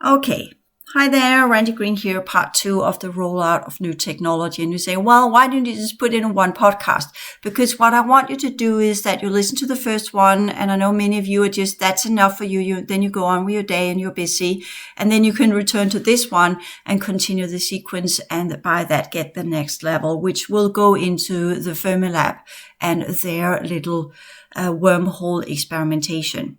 Okay. Hi there, Randy Green here, part 2 of the rollout of new technology. And you say, well, why don't you just put it in one podcast? Because what I want you to do is that you listen to the first one, and I know many of you are just, that's enough for you. Then you go on with your day and you're busy, and then you can return to this one and continue the sequence, and by that get the next level, which will go into the Fermilab and their little wormhole experimentation.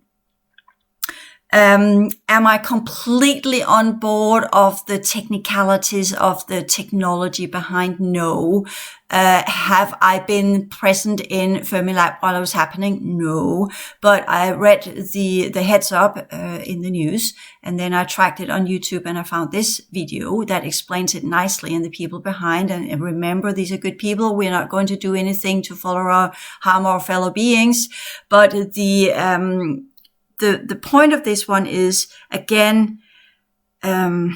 Am I completely on board of the technicalities of the technology behind? No. Have I been present in Fermilab while it was happening? No. But I read the heads up in the news, and then I tracked it on YouTube, and I found this video that explains it nicely, and the people behind. And remember, these are good people. We're not going to do anything to harm our fellow beings. But the point of this one is, again, in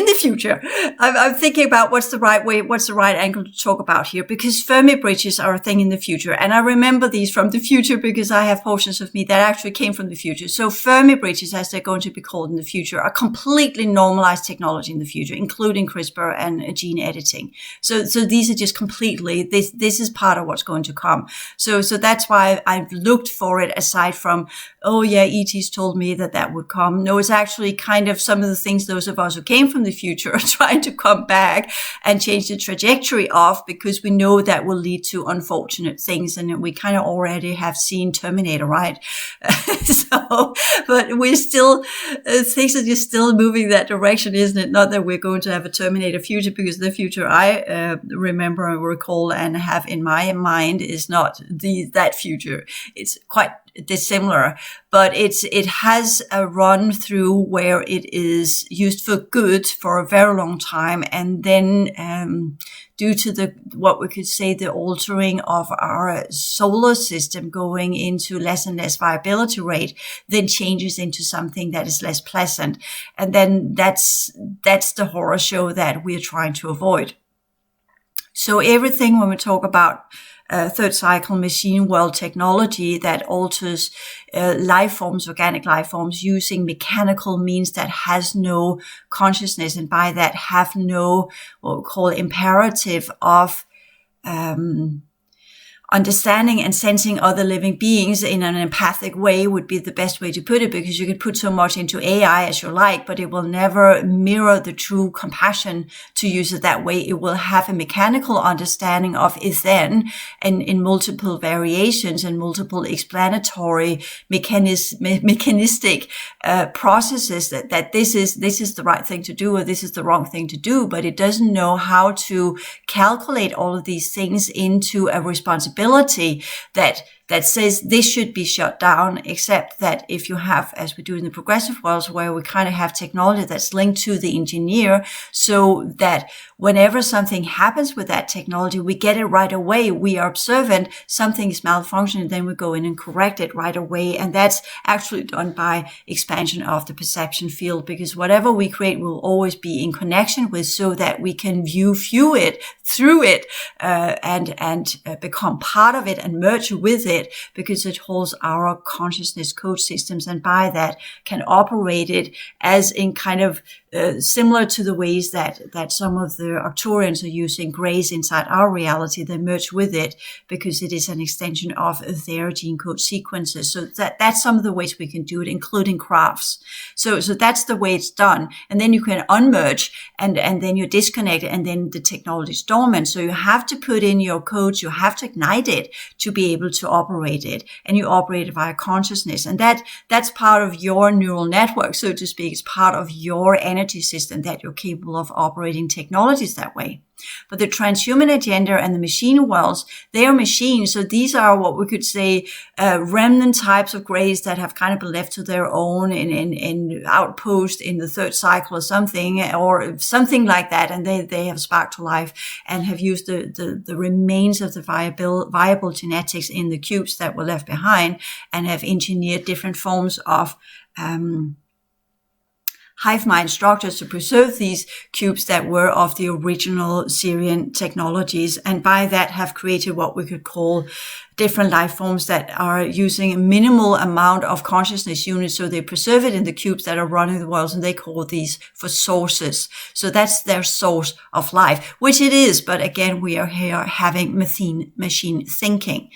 the future, I'm thinking about what's the right angle to talk about here, because Fermi bridges are a thing in the future. And I remember these from the future because I have portions of me that actually came from the future. So Fermi bridges, as they're going to be called in the future, are completely normalized technology in the future, including CRISPR and gene editing. So these are just completely, this is part of what's going to come. So that's why I've looked for it, aside from, oh yeah, ET's told me that would come. No, it's actually kind of some of the things those of us who came from the future are trying to come back and change the trajectory of, because we know that will lead to unfortunate things. And we kind of already have seen Terminator, right? But we're still, things are just still moving that direction, isn't it? Not that we're going to have a Terminator future, because the future I remember and recall and have in my mind is not that future. It's quite dissimilar, but it has a run through where it is used for good for a very long time, and then due to what we could say the altering of our solar system going into less and less viability rate, then changes into something that is less pleasant, and then that's the horror show that we're trying to avoid. So everything when we talk about third cycle machine world technology that alters life forms, organic life forms, using mechanical means that has no consciousness, and by that have no what we call imperative of understanding and sensing other living beings in an empathic way would be the best way to put it, because you could put so much into AI as you like, but it will never mirror the true compassion to use it that way. It will have a mechanical understanding of is then, and in multiple variations and multiple explanatory mechanistic processes that this is the right thing to do or this is the wrong thing to do, but it doesn't know how to calculate all of these things into a responsibility that says this should be shut down, except that if you have, as we do in the progressive worlds, where we kind of have technology that's linked to the engineer, so that whenever something happens with that technology, we get it right away. We are observant, something is malfunctioning, then we go in and correct it right away. And that's actually done by expansion of the perception field, because whatever we create will always be in connection with, so that we can view it, through it, and become part of it and merge with it, because it holds our consciousness code systems, and by that can operate it as in kind of similar to the ways that some of the Arcturians are using grays inside our reality. They merge with it because it is an extension of their gene code sequences. So that's some of the ways we can do it, including crafts. So that's the way it's done. And then you can unmerge, and then you disconnect, and then the technology is dormant. So you have to put in your codes, you have to ignite it to be able to operate it, and you operate it via consciousness. And that's part of your neural network, so to speak. It's part of your energy system that you're capable of operating technologies that way. But the transhuman agenda and the machine worlds, they are machines. So these are what we could say remnant types of grays that have kind of been left to their own in outpost in the third cycle or something like that. And they have sparked to life and have used the remains of the viable genetics in the cubes that were left behind, and have engineered different forms of hive mind structures to preserve these cubes that were of the original Syrian technologies, and by that have created what we could call different life forms that are using a minimal amount of consciousness units. So they preserve it in the cubes that are running the world, and they call these for sources. So that's their source of life, which it is. But again, we are here having machine thinking.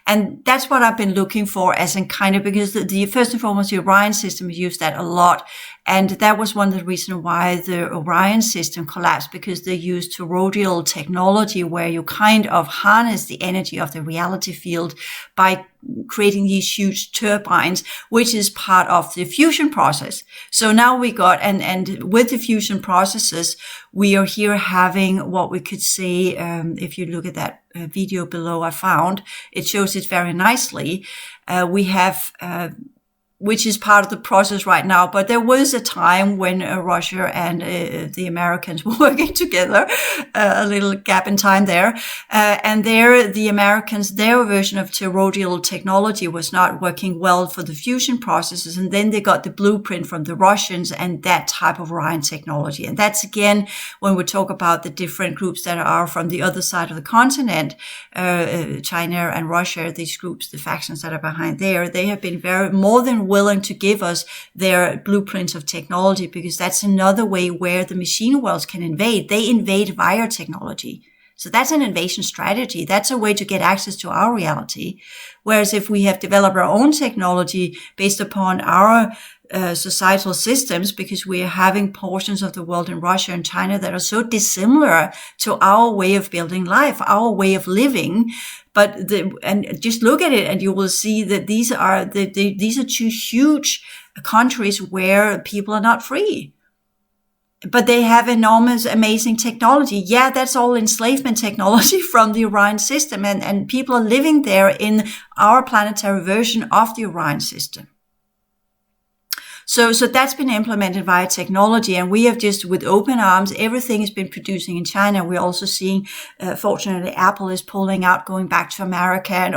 And that's what I've been looking for as in kind of, because the first and foremost, the Orion system used that a lot. And that was one of the reasons why the Orion system collapsed, because they used toroidal technology where you kind of harness the energy of the reality field by creating these huge turbines, which is part of the fusion process. So now we got, and with the fusion processes, we are here having what we could say, if you look at that video below I found, it shows it very nicely. We have, which is part of the process right now. But there was a time when Russia and the Americans were working together, a little gap in time there. And there, the Americans, their version of toroidal technology was not working well for the fusion processes. And then they got the blueprint from the Russians and that type of Orion technology. And that's again, when we talk about the different groups that are from the other side of the continent, China and Russia, these groups, the factions that are behind there, they have been more than willing to give us their blueprints of technology, because that's another way where the machine worlds can invade. They invade via technology. So that's an invasion strategy. That's a way to get access to our reality. Whereas if we have developed our own technology based upon our societal systems, because we are having portions of the world in Russia and China that are so dissimilar to our way of building life, our way of living. And just look at it and you will see that these are two huge countries where people are not free. But they have enormous, amazing technology. Yeah, that's all enslavement technology from the Orion system. And people are living there in our planetary version of the Orion system. So that's been implemented via technology, and we have just with open arms, everything has been producing in China. We're also seeing, fortunately, Apple is pulling out, going back to America, and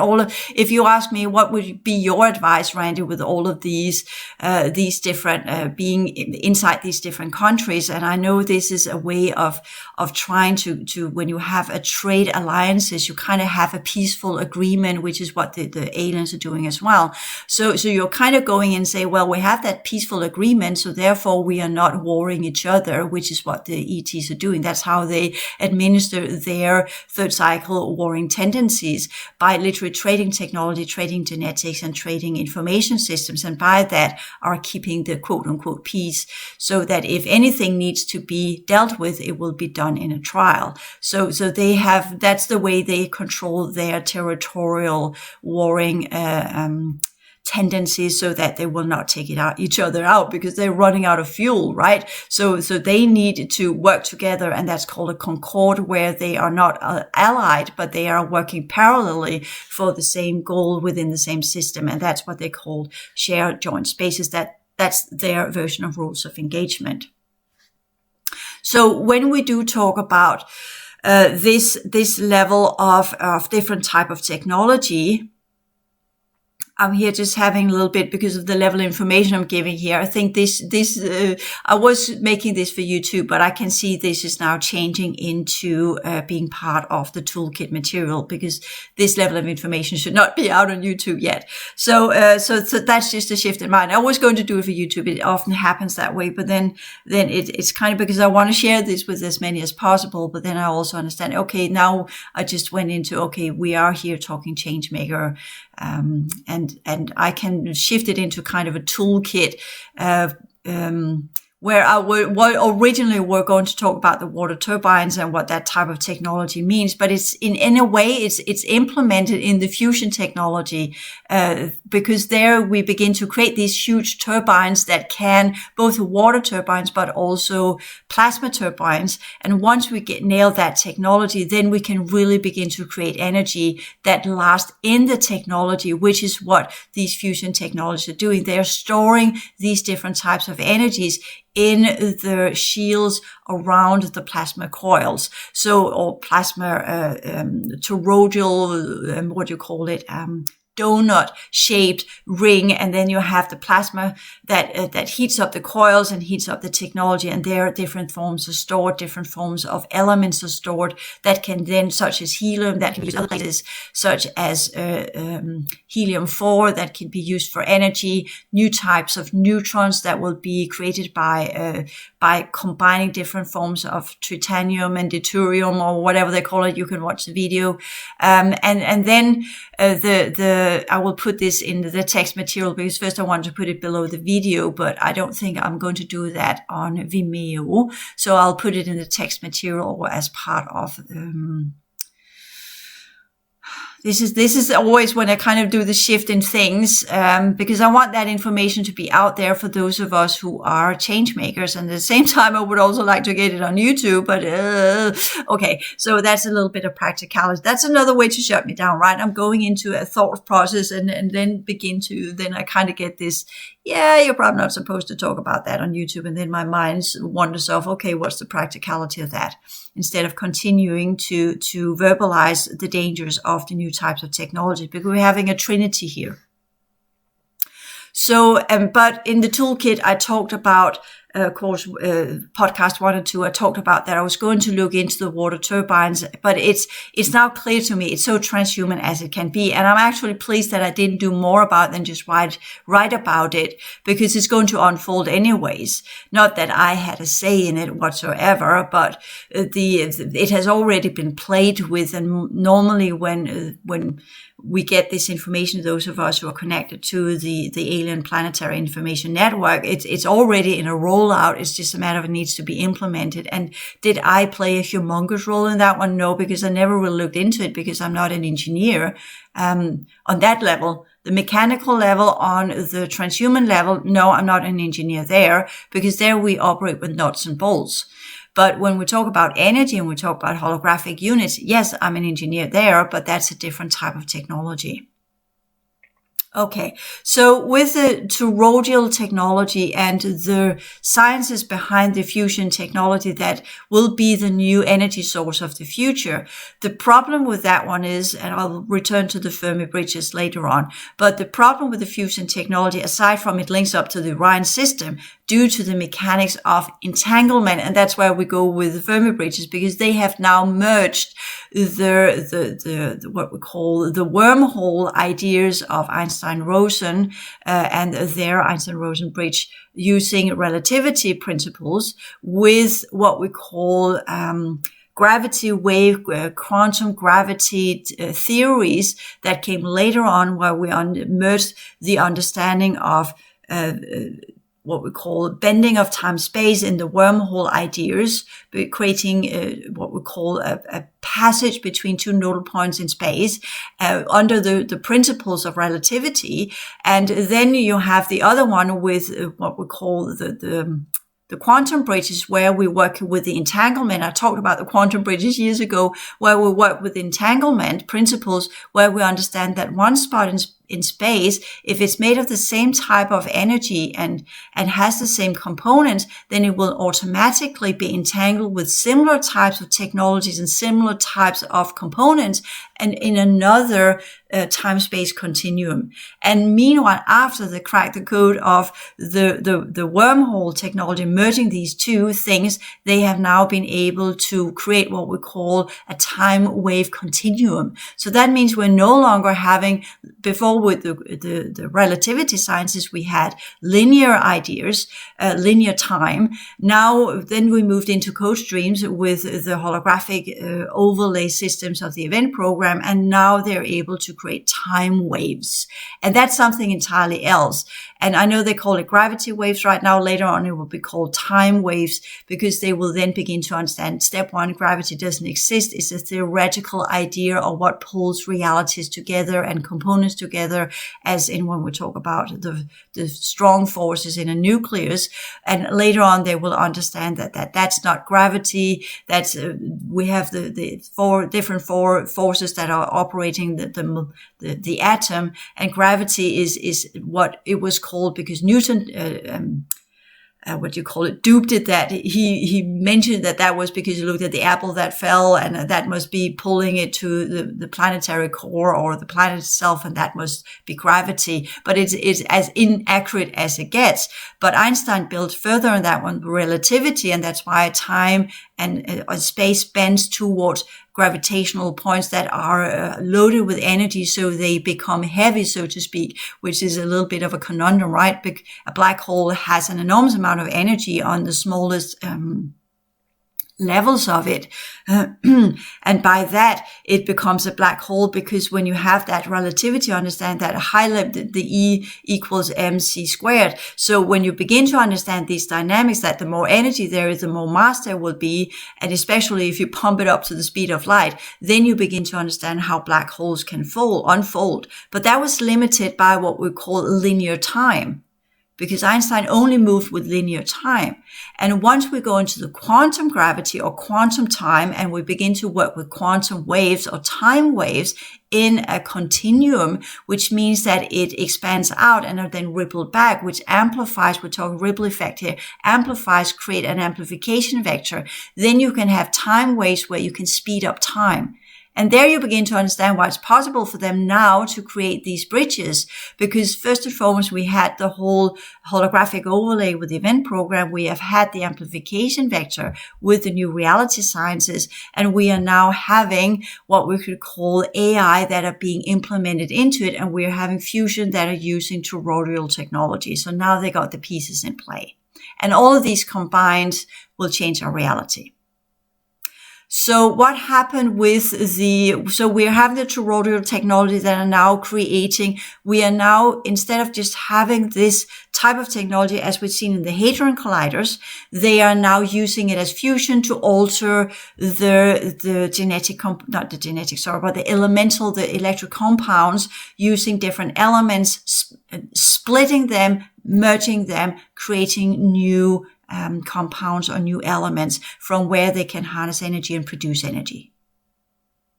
if you ask me, what would be your advice, Randy, with all of these different, being inside these different countries? And I know this is a way of trying to, when you have a trade alliances, you kind of have a peaceful agreement, which is what the aliens are doing as well. So you're kind of going and say, well, we have that peaceful agreement, so therefore we are not warring each other, which is what the ETs are doing. That's how they administer their third cycle warring tendencies, by literally trading technology, trading genetics, and trading information systems, and by that are keeping the quote unquote peace, so that if anything needs to be dealt with, it will be done in a trial. So they have, that's the way they control their territorial warring tendencies, so that they will not take each other out, because they're running out of fuel, right? So they need to work together, and that's called a concord, where they are not allied, but they are working parallelly for the same goal within the same system. And that's what they call shared joint spaces. That's their version of rules of engagement. So when we do talk about this level of different type of technology, I'm here just having a little bit, because of the level of information I'm giving here. I think I was making this for YouTube, but I can see this is now changing into being part of the toolkit material, because this level of information should not be out on YouTube yet. So that's just a shift in mind. I was going to do it for YouTube. It often happens that way, but then it's kind of because I want to share this with as many as possible. But then I also understand, okay, now I just went into, okay, we are here talking changemaker. And I can shift it into kind of a toolkit, where originally we're going to talk about the water turbines and what that type of technology means, but it's in a way it's implemented in the fusion technology, because there we begin to create these huge turbines that can both water turbines but also plasma turbines. And once we nail that technology, then we can really begin to create energy that lasts in the technology, which is what these fusion technologies are doing. They are storing these different types of energies in the shields around the plasma coils. So, or plasma, toroidal, what do you call it? donut-shaped ring, and then you have the plasma that heats up the coils and heats up the technology, and there are different forms are stored, different forms of elements are stored that can then, such as helium, that can be used other places, such as helium-4, that can be used for energy, new types of neutrons that will be created by combining different forms of tritanium and deuterium, or whatever they call it. You can watch the video, and then I will put this in the text material, because first I want to put it below the video, but I don't think I'm going to do that on Vimeo. So I'll put it in the text material as part of This is always when I kind of do the shift in things, because I want that information to be out there for those of us who are change makers. And at the same time, I would also like to get it on YouTube, but, okay. So that's a little bit of practicality. That's another way to shut me down, right? I'm going into a thought process and then then I kind of get this, yeah, you're probably not supposed to talk about that on YouTube. And then my mind wanders off, okay, what's the practicality of that? Instead of continuing to verbalize the dangers of the new types of technology, because we're having a trinity here. So, but in the toolkit, I talked about, of course, podcast 1 and 2, I talked about that I was going to look into the water turbines, but it's now clear to me it's so transhuman as it can be. And I'm actually pleased that I didn't do more about it than just write about it, because it's going to unfold anyways. Not that I had a say in it whatsoever, but it has already been played with. And normally when we get this information, those of us who are connected to the Alien Planetary Information Network, it's already in a rollout. It's just a matter of it needs to be implemented. And did I play a humongous role in that one? No, because I never really looked into it, because I'm not an engineer. On that level, the mechanical level, on the transhuman level, no, I'm not an engineer there, because there we operate with nuts and bolts. But when we talk about energy and we talk about holographic units, yes, I'm an engineer there, but that's a different type of technology. Okay, so with the toroidal technology and the sciences behind the fusion technology that will be the new energy source of the future, the problem with that one is, and I'll return to the Fermi bridges later on, but the problem with the fusion technology, aside from it links up to the Orion system, due to the mechanics of entanglement, and that's where we go with the Fermi bridges, because they have now merged the what we call the wormhole ideas of Einstein-Rosen and their Einstein-Rosen bridge, using relativity principles with what we call gravity wave, quantum gravity theories that came later on, where we merged the understanding of what we call bending of time-space in the wormhole ideas, creating what we call a passage between two nodal points in space under the principles of relativity. And then you have the other one with what we call the quantum bridges, where we work with the entanglement. I talked about the quantum bridges years ago, where we work with entanglement principles, where we understand that one spot in space, if it's made of the same type of energy and has the same components, then it will automatically be entangled with similar types of technologies and similar types of components, and in another time-space continuum. And meanwhile, after they crack the code of the wormhole technology, merging these two things, they have now been able to create what we call a time wave continuum. So that means we're no longer having, before with the relativity sciences, we had linear ideas, linear time. Now, then we moved into code streams with the holographic overlay systems of the event program, and now they're able to create time waves. And that's something entirely else. And I know they call it gravity waves right now. Later on, it will be called time waves, because they will then begin to understand, step one, gravity doesn't exist. It's a theoretical idea of what pulls realities together and components together, as in when we talk about the strong forces in a nucleus. And later on, they will understand that that's not gravity. That's we have the four different forces that are operating the atom, and gravity is what it was called because Newton duped it, that he mentioned that was because he looked at the apple that fell, and that must be pulling it to the planetary core or the planet itself, and that must be gravity. But it's as inaccurate as it gets. But Einstein built further on that one, relativity, and that's why time and space bends towards gravitational points that are loaded with energy, so they become heavy, so to speak, which is a little bit of a conundrum, right? A black hole has an enormous amount of energy on the smallest levels of it. And by that, it becomes a black hole, because when you have that relativity, understand that a high level, the E equals mc squared. So when you begin to understand these dynamics, that the more energy there is, the more mass there will be. And especially if you pump it up to the speed of light, then you begin to understand how black holes can unfold. But that was limited by what we call linear time, because Einstein only moved with linear time. And once we go into the quantum gravity or quantum time, and we begin to work with quantum waves or time waves in a continuum, which means that it expands out and are then rippled back, which amplifies, we're talking ripple effect here, amplifies, create an amplification vector, then you can have time waves where you can speed up time. And there you begin to understand why it's possible for them now to create these bridges, because first and foremost, we had the whole holographic overlay with the event program. We have had the amplification vector with the new reality sciences, and we are now having what we could call AI that are being implemented into it, and we're having fusion that are using toroidal technology. So now they got the pieces in play. And all of these combined will change our reality. So what happened with so we're having the toroidal technology that are now creating, we are now, instead of just having this type of technology as we've seen in the Hadron Colliders, they are now using it as fusion to alter the electric compounds, using different elements, splitting them, merging them, creating new compounds or new elements from where they can harness energy and produce energy.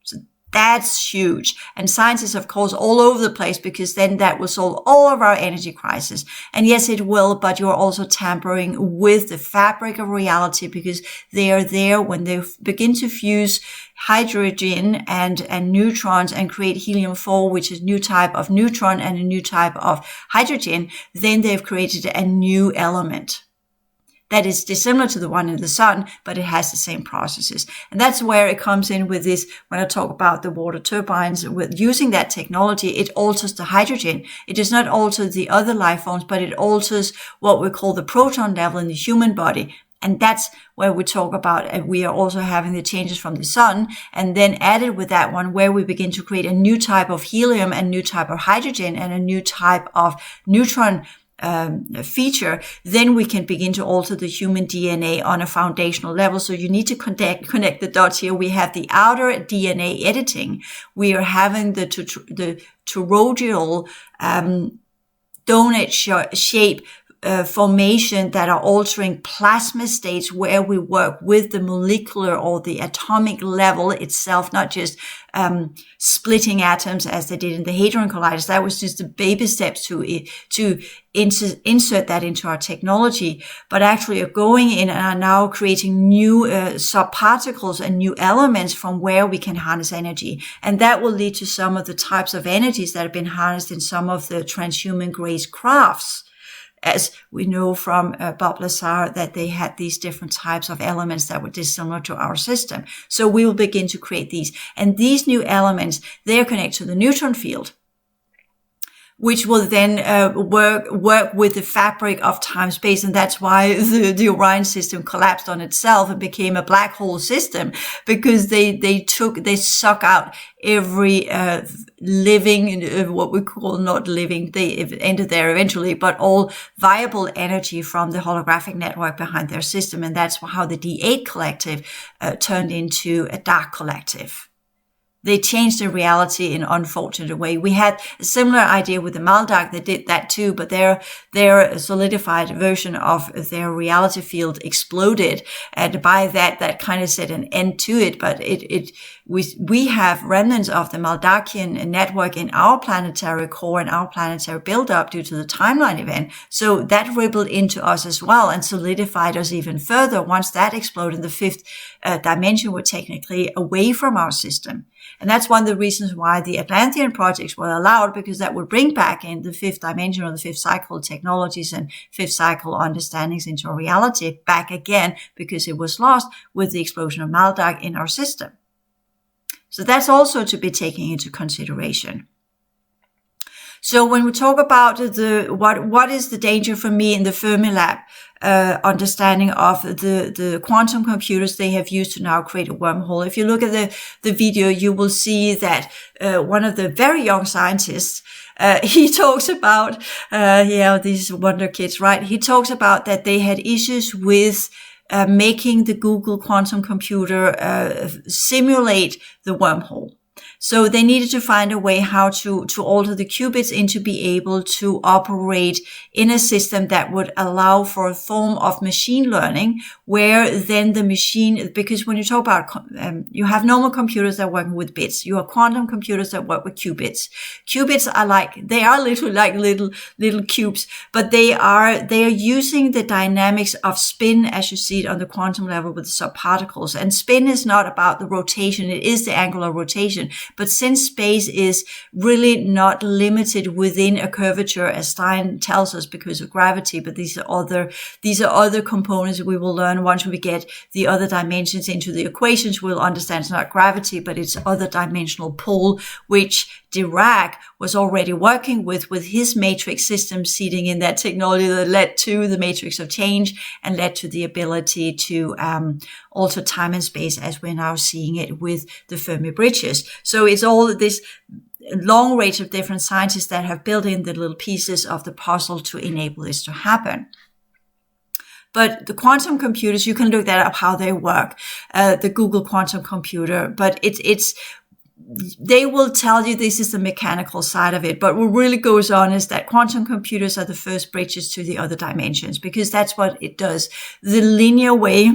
So that's huge. And science is, of course, all over the place, because then that will solve all of our energy crisis. And yes, it will, but you're also tampering with the fabric of reality, because they are there when they begin to fuse hydrogen and neutrons and create helium-4, which is a new type of neutron and a new type of hydrogen. Then they've created a new element that is dissimilar to the one in the sun, but it has the same processes. And that's where it comes in with this, when I talk about the water turbines, with using that technology, it alters the hydrogen. It does not alter the other life forms, but it alters what we call the proton level in the human body. And that's where we talk about, and we are also having the changes from the sun, and then added with that one, where we begin to create a new type of helium, a new type of hydrogen, and a new type of neutron feature, then we can begin to alter the human DNA on a foundational level. So you need to connect the dots here. We have the outer DNA editing. We are having the toroidal donut shape formation that are altering plasma states, where we work with the molecular or the atomic level itself, not just splitting atoms as they did in the Hadron Colliders. That was just the baby steps to insert that into our technology, but actually are going in and are now creating new subparticles and new elements from where we can harness energy. And that will lead to some of the types of energies that have been harnessed in some of the transhuman grace crafts. As we know from Bob Lazar, that they had these different types of elements that were dissimilar to our system. So we will begin to create these. And these new elements, they are connected to the neutron field, which will then work with the fabric of time-space. And that's why the Orion system collapsed on itself and became a black hole system, because they suck out every living, what we call not living, they ended there eventually, but all viable energy from the holographic network behind their system. And that's how the D8 collective turned into a dark collective. They changed the reality in an unfortunate way. We had a similar idea with the Maldark. They did that too, but their solidified version of their reality field exploded. And by that kind of set an end to it. But it we have remnants of the Maldakian network in our planetary core and our planetary buildup due to the timeline event. So that rippled into us as well and solidified us even further. Once that exploded, the fifth dimension were technically away from our system. And that's one of the reasons why the Atlantean projects were allowed, because that would bring back in the fifth dimension or the fifth cycle technologies and fifth cycle understandings into our reality back again, because it was lost with the explosion of Maldak in our system. So that's also to be taken into consideration. So when we talk about what is the danger for me in the Fermilab understanding of the quantum computers they have used to now create a wormhole. If you look at the video, you will see that one of the very young scientists, he talks about, these wonder kids, right? He talks about that they had issues with making the Google quantum computer simulate the wormhole. So they needed to find a way how to alter the qubits and to be able to operate in a system that would allow for a form of machine learning, where then the machine, because when you talk about, you have normal computers that are working with bits, you have quantum computers that work with qubits. Qubits are they are literally like little cubes, but they are using the dynamics of spin as you see it on the quantum level with the subparticles. And spin is not about the rotation, it is the angular rotation. But since space is really not limited within a curvature, as Stein tells us, because of gravity, but these are other components we will learn once we get the other dimensions into the equations. We'll understand it's not gravity, but it's other dimensional pull, which Dirac was already working with his matrix system, seeding in that technology that led to the matrix of change and led to the ability to alter time and space as we're now seeing it with the Fermi bridges. So it's all this long range of different scientists that have built in the little pieces of the puzzle to enable this to happen. But the quantum computers, you can look that up how they work, the Google quantum computer, but they will tell you this is the mechanical side of it. But what really goes on is that quantum computers are the first bridges to the other dimensions, because that's what it does. The linear way,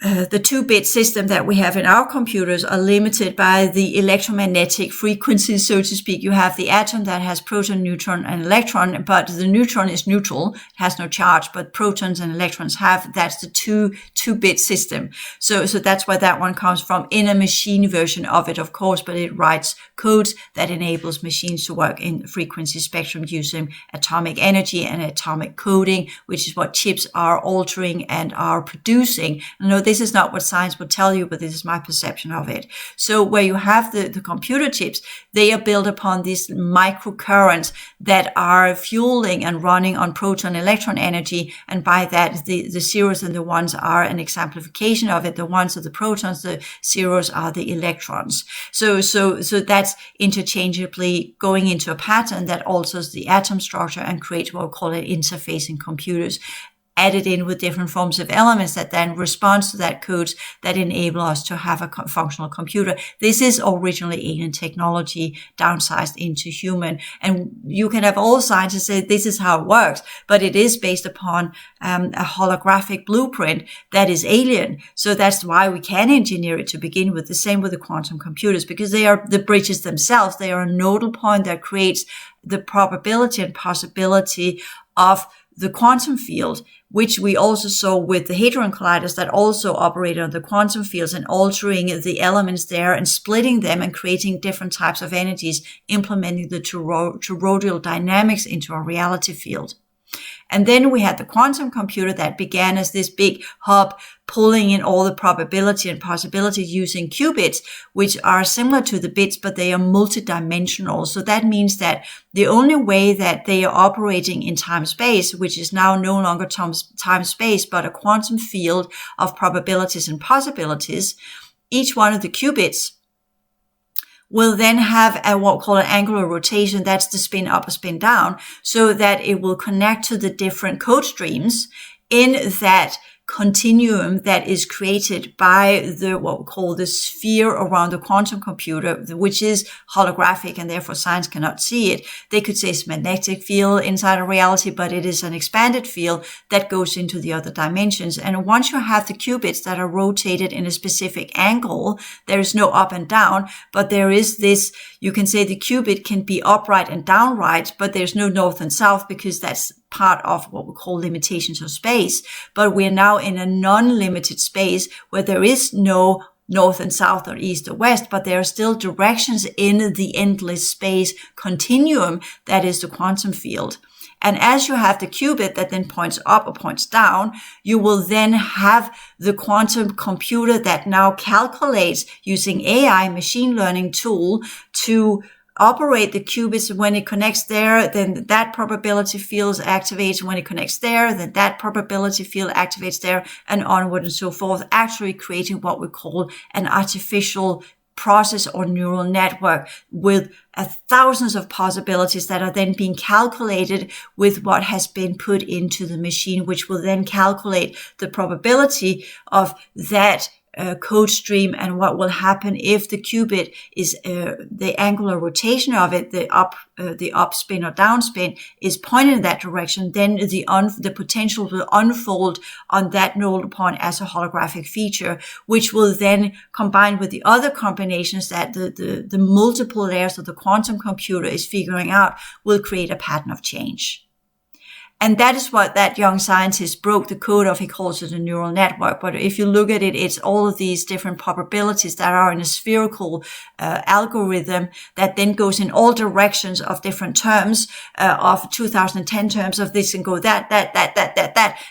the 2-bit system that we have in our computers are limited by the electromagnetic frequencies, so to speak. You have the atom that has proton, neutron, and electron, but the neutron is neutral, it has no charge, but protons and electrons that's the 2-bit system. So that's where that one comes from, in a machine version of it, of course, but it writes codes that enables machines to work in the frequency spectrum using atomic energy and atomic coding, which is what chips are altering and are producing. I know this is not what science would tell you, but this is my perception of it. So where you have the computer chips, they are built upon these microcurrents that are fueling and running on proton electron energy. And by that, the zeros and the ones are an exemplification of it. The ones are the protons, the zeros are the electrons. So that's interchangeably going into a pattern that alters the atom structure and creates what we call an interface in computers, added in with different forms of elements that then responds to that codes that enable us to have a functional computer. This is originally alien technology downsized into human. And you can have all scientists say this is how it works, but it is based upon a holographic blueprint that is alien. So that's why we can engineer it to begin with. The same with the quantum computers, because they are the bridges themselves. They are a nodal point that creates the probability and possibility of the quantum field, which we also saw with the Hadron Colliders that also operated on the quantum fields and altering the elements there and splitting them and creating different types of energies, implementing the toroidal dynamics into our reality field. And then we had the quantum computer that began as this big hub pulling in all the probability and possibility using qubits, which are similar to the bits, but they are multidimensional. So that means that the only way that they are operating in time-space, which is now no longer time-space, but a quantum field of probabilities and possibilities, each one of the qubits will then have what we call an angular rotation. That's the spin up or spin down, so that it will connect to the different code streams in that continuum that is created by what we call the sphere around the quantum computer, which is holographic and therefore science cannot see it. They could say it's magnetic field inside of reality, but it is an expanded field that goes into the other dimensions. And once you have the qubits that are rotated in a specific angle, there is no up and down, but there is this, you can say the qubit can be upright and downright, but there's no north and south because that's part of what we call limitations of space. But we're now in a non-limited space where there is no north and south or east or west, but there are still directions in the endless space continuum that is the quantum field. And as you have the qubit that then points up or points down, you will then have the quantum computer that now calculates using AI, machine learning tool, to operate the qubits. When it connects there, then that probability field activates. When it connects there, then that probability field activates there, and onward and so forth, actually creating what we call an artificial process or neural network with thousands of possibilities that are then being calculated with what has been put into the machine, which will then calculate the probability of that code stream and what will happen if the qubit is the angular rotation of it, the up spin or down spin is pointed in that direction. Then the potential will unfold on that node point as a holographic feature, which will then combine with the other combinations that the multiple layers of the quantum computer is figuring out will create a pattern of change. And that is what that young scientist broke the code of. He calls it a neural network. But if you look at it, it's all of these different probabilities that are in a spherical algorithm that then goes in all directions of different terms, of 2010 terms of this, and go that.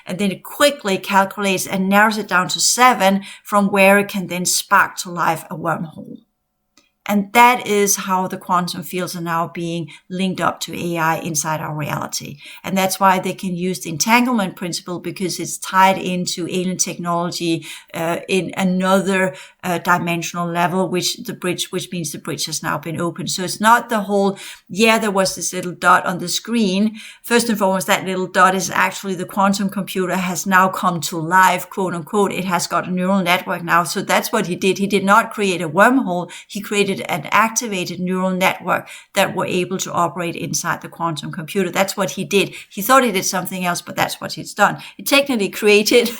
And then it quickly calculates and narrows it down to 7, from where it can then spark to life a wormhole. And that is how the quantum fields are now being linked up to AI inside our reality. And that's why they can use the entanglement principle, because it's tied into alien technology in another dimensional level, which means the bridge has now been opened. So it's not the whole, there was this little dot on the screen. First and foremost, that little dot is actually the quantum computer has now come to life, quote unquote. It has got a neural network now. So that's what he did. He did not create a wormhole. He created an activated neural network that were able to operate inside the quantum computer. That's what he did. He thought he did something else, but that's what he's done. He technically created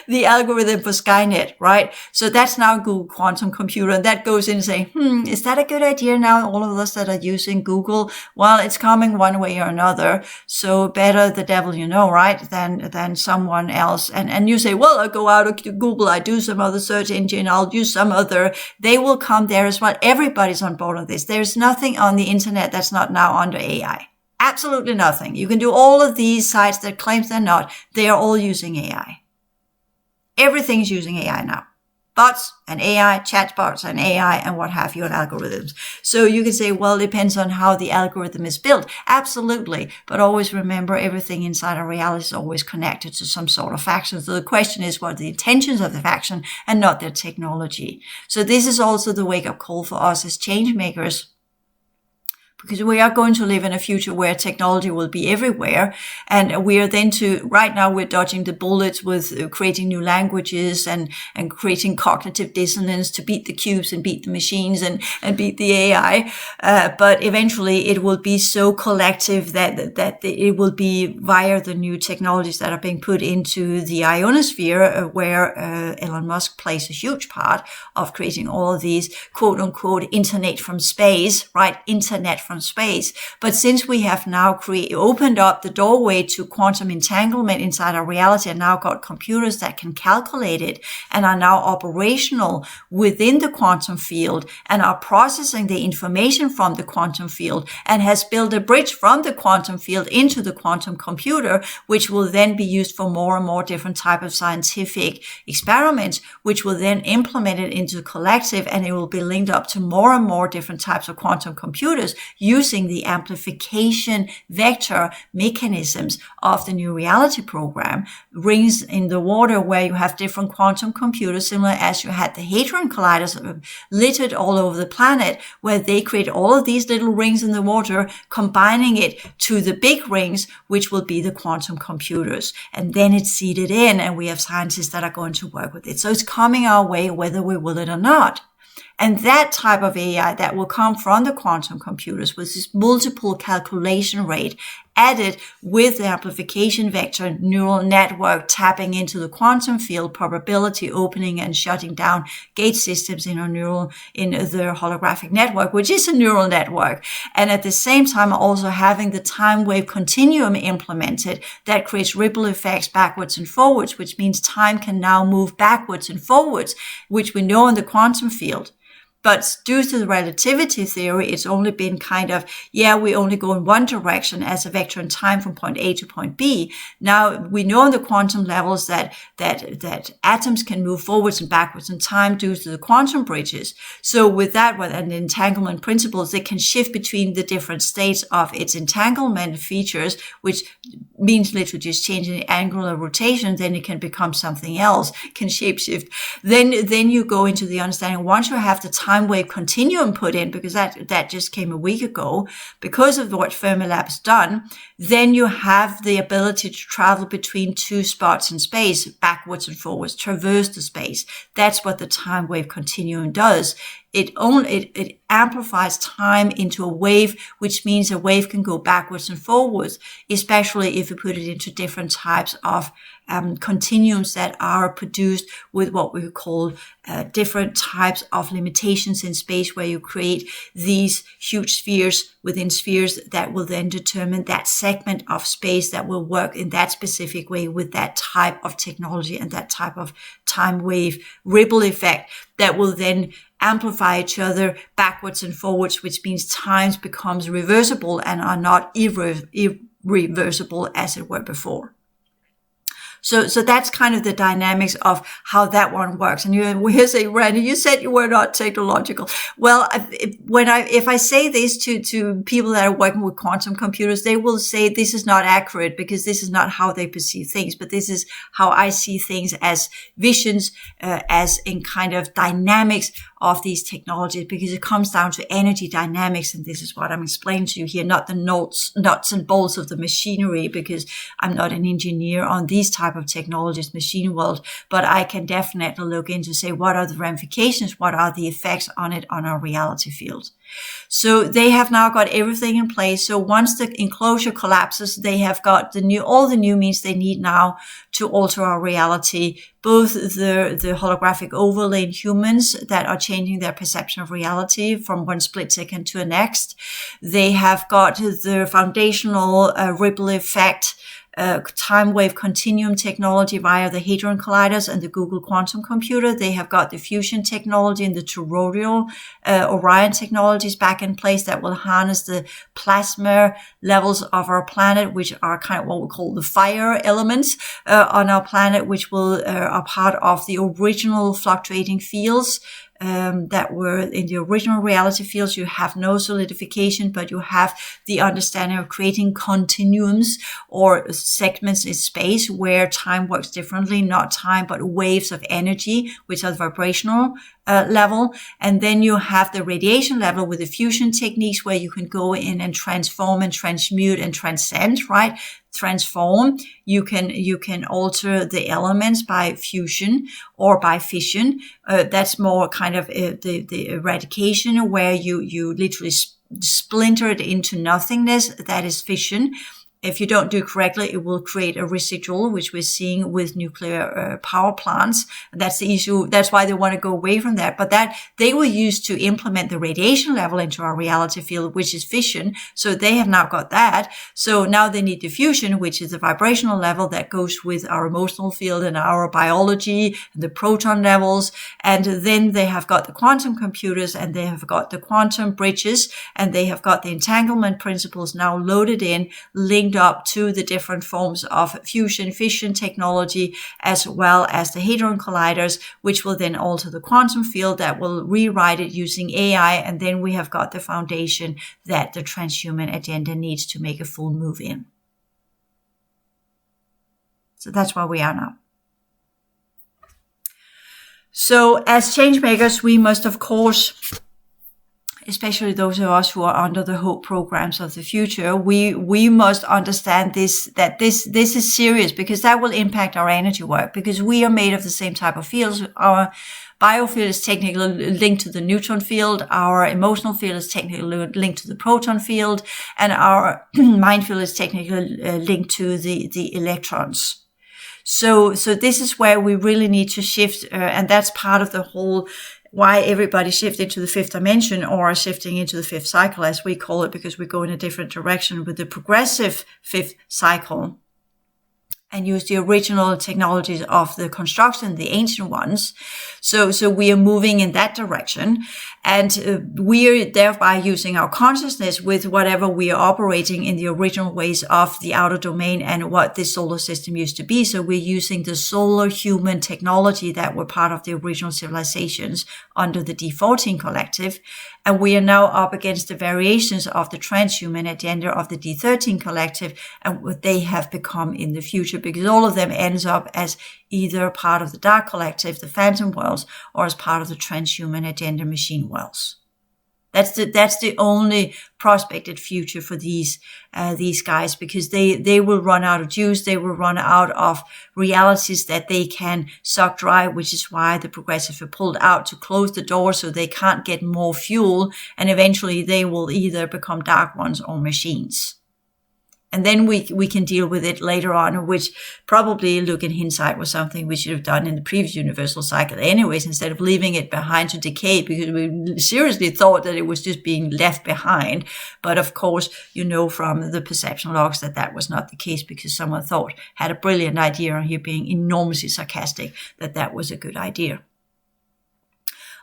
the algorithm for Skynet, right? So that's now Google quantum computer, and that goes in saying, is that a good idea now? All of us that are using Google, well, it's coming one way or another. So better the devil you know, right? Than someone else. And you say, well, I'll go out of Google, I do some other search engine, I'll use some other. They will come there as well. Everybody's on board on this. There's nothing on the internet that's not now under AI. Absolutely nothing. You can do all of these sites that claims they're not. They are all using AI. Everything's using AI now. Bots and AI, chatbots and AI and what have you, and algorithms. So you can say, well, it depends on how the algorithm is built. Absolutely. But always remember, everything inside our reality is always connected to some sort of faction. So the question is, what are the intentions of the faction and not their technology? So this is also the wake-up call for us as change makers, because we are going to live in a future where technology will be everywhere. And we are then right now we're dodging the bullets with creating new languages and creating cognitive dissonance to beat the cubes and beat the machines and beat the AI. But eventually it will be so collective that it will be via the new technologies that are being put into the ionosphere, where Elon Musk plays a huge part of creating all of these quote unquote internet from space, right? Internet from space. But since we have now opened up the doorway to quantum entanglement inside our reality, and now got computers that can calculate it and are now operational within the quantum field and are processing the information from the quantum field and has built a bridge from the quantum field into the quantum computer, which will then be used for more and more different type of scientific experiments, which will then implement it into the collective, and it will be linked up to more and more different types of quantum computers. using the amplification vector mechanisms of the new reality program. Rings in the water where you have different quantum computers, similar as you had the Hadron Colliders littered all over the planet, where they create all of these little rings in the water, combining it to the big rings, which will be the quantum computers. And then it's seeded in, and we have scientists that are going to work with it. So it's coming our way whether we will it or not. And that type of AI that will come from the quantum computers with this multiple calculation rate added with the amplification vector neural network tapping into the quantum field probability, opening and shutting down gate systems in the holographic network, which is a neural network. And at the same time, also having the time wave continuum implemented that creates ripple effects backwards and forwards, which means time can now move backwards and forwards, which we know in the quantum field. But due to the relativity theory, it's only been kind of, we only go in one direction as a vector in time from point A to point B. Now, we know in the quantum levels that atoms can move forwards and backwards in time due to the quantum bridges. So with that, and entanglement principles, they can shift between the different states of its entanglement features, which means literally just changing the angular rotation, then it can become something else, can shapeshift. Then you go into the understanding, once you have the time wave continuum put in, because that just came a week ago, because of what Fermilab has done, then you have the ability to travel between two spots in space, backwards and forwards, traverse the space. That's what the time wave continuum does. It amplifies time into a wave, which means a wave can go backwards and forwards, especially if you put it into different types of continuums that are produced with what we call different types of limitations in space, where you create these huge spheres within spheres that will then determine that segment of space that will work in that specific way with that type of technology and that type of time wave ripple effect that will then amplify each other backwards and forwards, which means times becomes reversible and are not irreversible as it were before. So that's kind of the dynamics of how that one works. And here's a Randy, you said you were not technological. Well, if I say this to people that are working with quantum computers, they will say this is not accurate because this is not how they perceive things, but this is how I see things as visions, as in kind of dynamics of these technologies, because it comes down to energy dynamics. And this is what I'm explaining to you here, not the nuts and bolts of the machinery, because I'm not an engineer on these type of technologies, machine world, but I can definitely look into say, what are the ramifications? What are the effects on it on our reality field? So they have now got everything in place. So once the enclosure collapses, they have got all the new means they need now to alter our reality, both the holographic overlay in humans that are changing their perception of reality from one split second to the next. They have got the foundational ripple effect time wave continuum technology via the Hadron Colliders and the Google quantum computer. They have got the fusion technology and the toroidal Orion technologies back in place that will harness the plasma levels of our planet, which are kind of what we call the fire elements on our planet, which are part of the original fluctuating fields that were in the original reality fields. You have no solidification, but you have the understanding of creating continuums or segments in space where time works differently, not time, but waves of energy, which are the vibrational level. And then you have the radiation level with the fusion techniques where you can go in and transform and transmute and transcend, right? Transform. You can alter the elements by fusion or by fission. That's more kind of the eradication, where you literally splinter it into nothingness. That is fission. If you don't do it correctly, it will create a residual, which we're seeing with nuclear power plants. That's the issue. That's why they want to go away from that. But that they were used to implement the radiation level into our reality field, which is fission. So they have now got that. So now they need the fusion, which is the vibrational level that goes with our emotional field and our biology and the proton levels. And then they have got the quantum computers and they have got the quantum bridges and they have got the entanglement principles now loaded in, linked linked up to the different forms of fusion, fission technology, as well as the hadron colliders, which will then alter the quantum field that will rewrite it using AI. And then we have got the foundation that the transhuman agenda needs to make a full move in. So that's where we are now. So as change makers, we must, of course, especially those of us who are under the HOPE programs of the future, we must understand that this is serious, because that will impact our energy work, because we are made of the same type of fields. Our biofield is technically linked to the neutron field. Our emotional field is technically linked to the proton field, and our mind field is technically linked to the electrons. So this is where we really need to shift, and that's part of the whole why everybody shifted to the fifth dimension, or shifting into the fifth cycle, as we call it, because we go in a different direction with the progressive fifth cycle, and use the original technologies of the construction, the ancient ones. So we are moving in that direction, and we are thereby using our consciousness with whatever we are operating in the original ways of the outer domain and what this solar system used to be. So we're using the solar human technology that were part of the original civilizations under the D14 collective. And we are now up against the variations of the transhuman agenda of the D13 collective and what they have become in the future, because all of them ends up as either part of the dark collective, the phantom worlds, or as part of the transhuman agenda machine worlds. That's the only prospected future for these guys, because they will run out of juice. They will run out of realities that they can suck dry, which is why the progressive are pulled out to close the door so they can't get more fuel. And eventually they will either become dark ones or machines. And then we can deal with it later on, which probably, look, in hindsight, was something we should have done in the previous universal cycle anyways, instead of leaving it behind to decay, because we seriously thought that it was just being left behind. But of course, you know from the perception logs that was not the case, because someone had a brilliant idea, and here being enormously sarcastic, that was a good idea.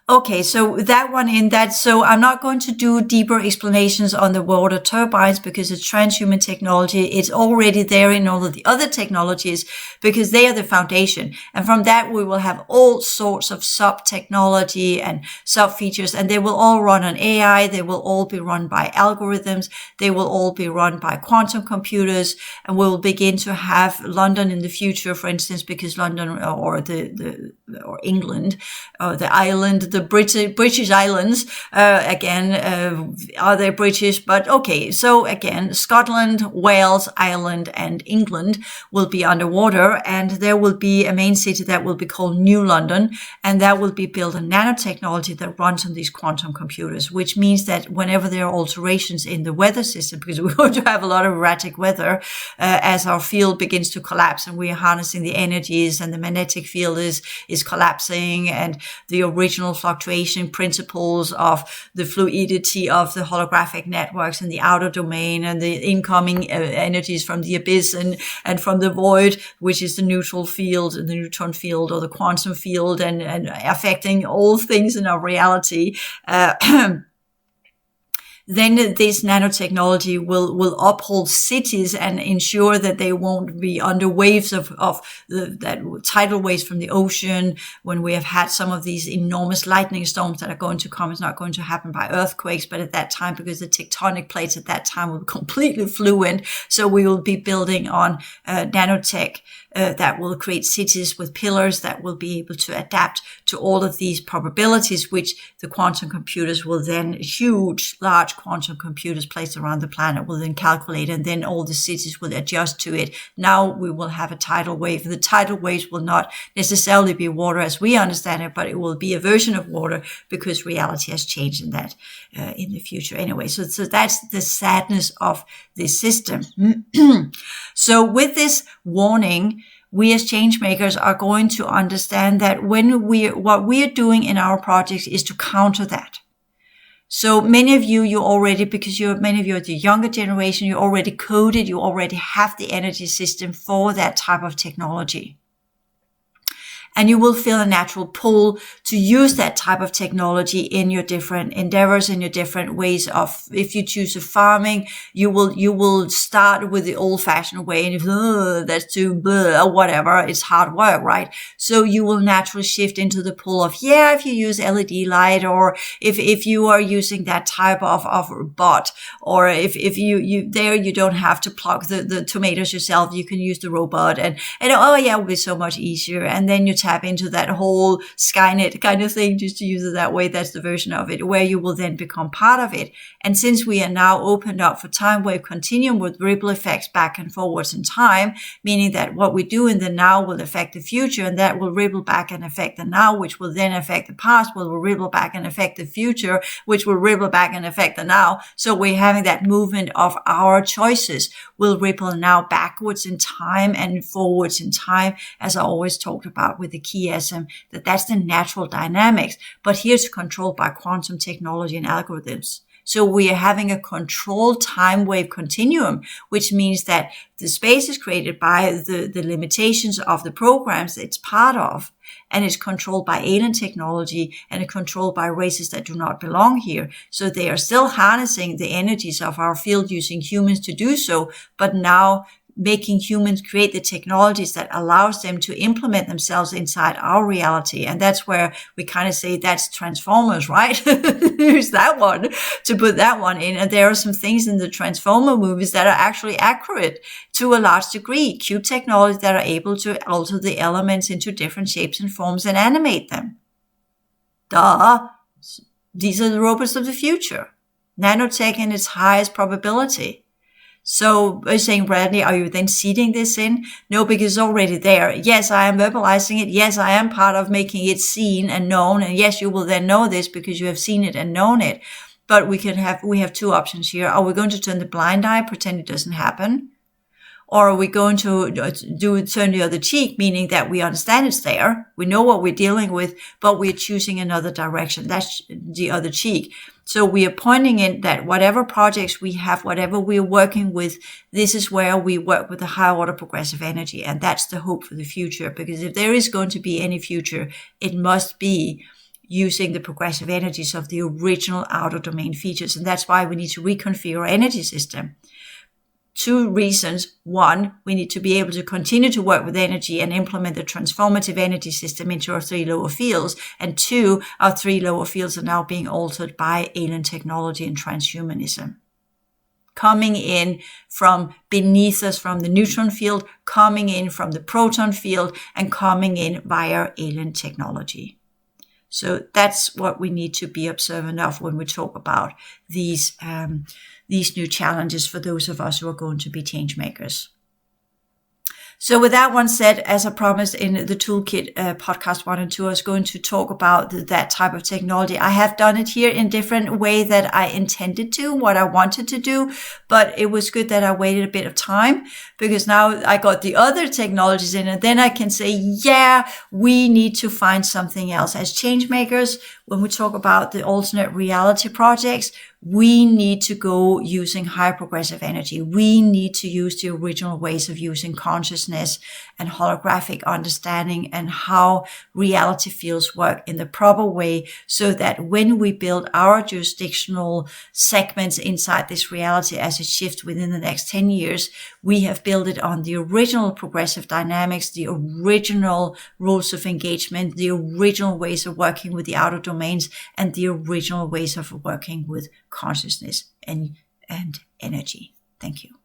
Okay, so that one in that. So I'm not going to do deeper explanations on the water turbines, because it's transhuman technology. It's already there in all of the other technologies, because they are the foundation. And from that, we will have all sorts of sub-technology and sub-features, and they will all run on AI. They will all be run by algorithms. They will all be run by quantum computers. And we will begin to have London in the future, for instance, because London or England, the island, the British Islands, are they British? But okay, so again, Scotland, Wales, Ireland, and England will be underwater, and there will be a main city that will be called New London, and that will be built on nanotechnology that runs on these quantum computers, which means that whenever there are alterations in the weather system, because we're going to have a lot of erratic weather as our field begins to collapse, and we are harnessing the energies, and the magnetic field is collapsing, and the original fluctuation principles of the fluidity of the holographic networks in the outer domain, and the incoming energies from the abyss and from the void, which is the neutral field, the neutron field, or the quantum field, and affecting all things in our reality. Then this nanotechnology will uphold cities and ensure that they won't be under waves of that tidal waves from the ocean. When we have had some of these enormous lightning storms that are going to come, it's not going to happen by earthquakes, but at that time, because the tectonic plates at that time will be completely fluent, so we will be building on nanotech that will create cities with pillars that will be able to adapt to all of these probabilities, which the quantum computers will then, large quantum computers placed around the planet will then calculate, and then all the cities will adjust to it. Now we will have a tidal wave. The tidal waves will not necessarily be water as we understand it, but it will be a version of water, because reality has changed in that in the future anyway. So that's the sadness of this system. So with this warning, we as change makers are going to understand that what we are doing in our projects is to counter that. So many of you already, because many of you are the younger generation, you already coded, you already have the energy system for that type of technology. And you will feel a natural pull to use that type of technology in your different endeavors, in your different ways of, if you choose a farming, you will start with the old fashioned way. And if, that's too blah, or whatever, it's hard work, right? So you will naturally shift into the pull of, if you use LED light, or if you are using that type of bot, or if you don't have to pluck the tomatoes yourself, you can use the robot, and it will be so much easier. And then you tap into that whole Skynet kind of thing, just to use it that way. That's the version of it where you will then become part of it. And since we are now opened up for time wave continuum with ripple effects back and forwards in time, meaning that what we do in the now will affect the future, and that will ripple back and affect the now, which will then affect the past, will ripple back and affect the future, which will ripple back and affect the now. So we're having that movement of our choices will ripple now backwards in time and forwards in time, as I always talked about with the chiasm, that's the natural dynamics. But here's controlled by quantum technology and algorithms. So we are having a controlled time wave continuum, which means that the space is created by the limitations of the programs it's part of, and it's controlled by alien technology, and it's controlled by races that do not belong here. So they are still harnessing the energies of our field using humans to do so, but now making humans create the technologies that allows them to implement themselves inside our reality. And that's where we kind of say that's Transformers, right? Use that one to put that one in. And there are some things in the Transformer movies that are actually accurate to a large degree. Cute technologies that are able to alter the elements into different shapes and forms and animate them. Duh. These are the robots of the future. Nanotech in its highest probability. So are you saying, Bradley, are you then seeding this in? No, because it's already there. Yes, I am verbalizing it. Yes, I am part of making it seen and known. And yes, you will then know this because you have seen it and known it. But we have two options here. Are we going to turn the blind eye, pretend it doesn't happen? Or are we going to turn the other cheek, meaning that we understand it's there, we know what we're dealing with, but we're choosing another direction. That's the other cheek. So we are pointing in that whatever projects we have, whatever we're working with, this is where we work with the higher order progressive energy. And that's the hope for the future. Because if there is going to be any future, it must be using the progressive energies of the original outer domain features. And that's why we need to reconfigure our energy system. Two reasons. One, we need to be able to continue to work with energy and implement the transformative energy system into our three lower fields. And two, our three lower fields are now being altered by alien technology and transhumanism. Coming in from beneath us from the neutron field, coming in from the proton field, and coming in via alien technology. So that's what we need to be observant of when we talk about these new challenges for those of us who are going to be change makers. So with that one said, as I promised in the Toolkit podcast 1 and 2, I was going to talk about that type of technology. I have done it here in different way that I intended to, what I wanted to do, but it was good that I waited a bit of time because now I got the other technologies in, and then I can say, we need to find something else. As change makers, when we talk about the alternate reality projects, we need to go using high progressive energy. We need to use the original ways of using consciousness and holographic understanding and how reality fields work in the proper way, so that when we build our jurisdictional segments inside this reality as it shifts within the next 10 years, we have built it on the original progressive dynamics, the original rules of engagement, the original ways of working with the outer domains, and the original ways of working with consciousness and energy. Thank you.